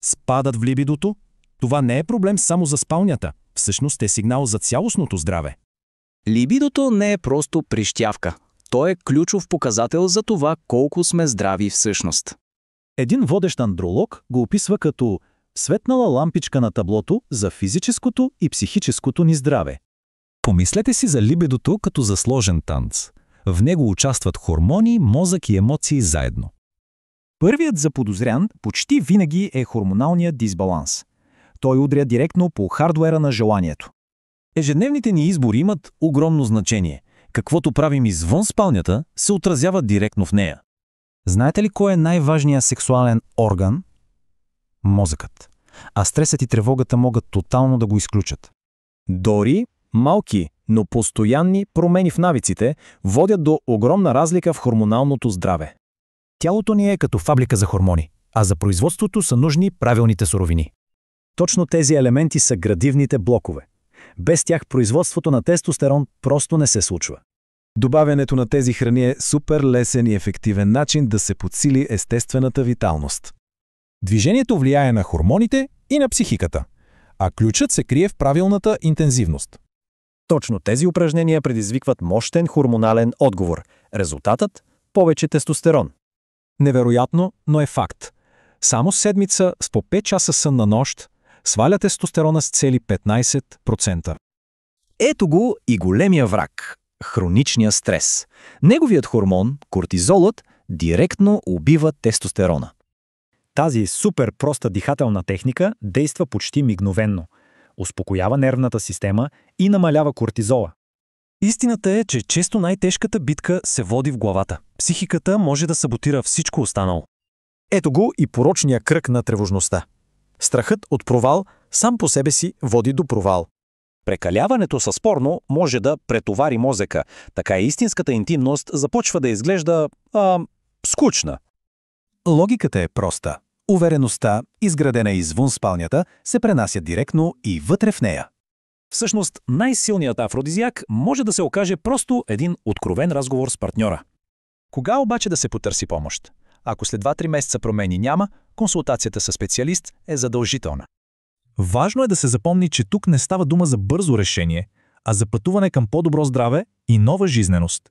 Спадът в либидото? Това не е проблем само за спалнята. Всъщност е сигнал за цялостното здраве. Либидото не е просто прищявка. То е ключов показател за това колко сме здрави всъщност. Един водещ андролог го описва като светнала лампичка на таблото за физическото и психическото ни здраве. Помислете си за либидото като за сложен танц. В него участват хормони, мозък и емоции заедно. Първият заподозрян почти винаги е хормоналният дисбаланс. Той удря директно по хардуера на желанието. Ежедневните ни избори имат огромно значение. Каквото правим извън спалнята, се отразява директно в нея. Знаете ли кой е най-важният сексуален орган? Мозъкът. А стресът и тревогата могат тотално да го изключат. Дори малки, но постоянни промени в навиците водят до огромна разлика в хормоналното здраве. Тялото ни е като фабрика за хормони, а за производството са нужни правилните суровини. Точно тези елементи са градивните блокове. Без тях производството на тестостерон просто не се случва. Добавянето на тези храни е супер лесен и ефективен начин да се подсили естествената виталност. Движението влияе на хормоните и на психиката, а ключът се крие в правилната интензивност. Точно тези упражнения предизвикват мощен хормонален отговор. Резултатът – повече тестостерон. Невероятно, но е факт. Само седмица с по 5 часа сън на нощ сваля тестостерона с цели 15%. Ето го и големия враг – хроничния стрес. Неговият хормон, кортизолът, директно убива тестостерона. Тази супер проста дихателна техника действа почти мигновенно. Успокоява нервната система и намалява кортизола. Истината е, че често най-тежката битка се води в главата. Психиката може да саботира всичко останало. Ето го и порочния кръг на тревожността. Страхът от провал сам по себе си води до провал. Прекаляването с порно може да претовари мозъка, така истинската интимност започва да изглежда скучна. Логиката е проста. Увереността, изградена извън спалнята, се пренася директно и вътре в нея. Всъщност, най-силният афродизиак може да се окаже просто един откровен разговор с партньора. Кога обаче да се потърси помощ? Ако след 2-3 месеца промени няма, консултацията със специалист е задължителна. Важно е да се запомни, че тук не става дума за бързо решение, а за пътуване към по-добро здраве и нова жизненост.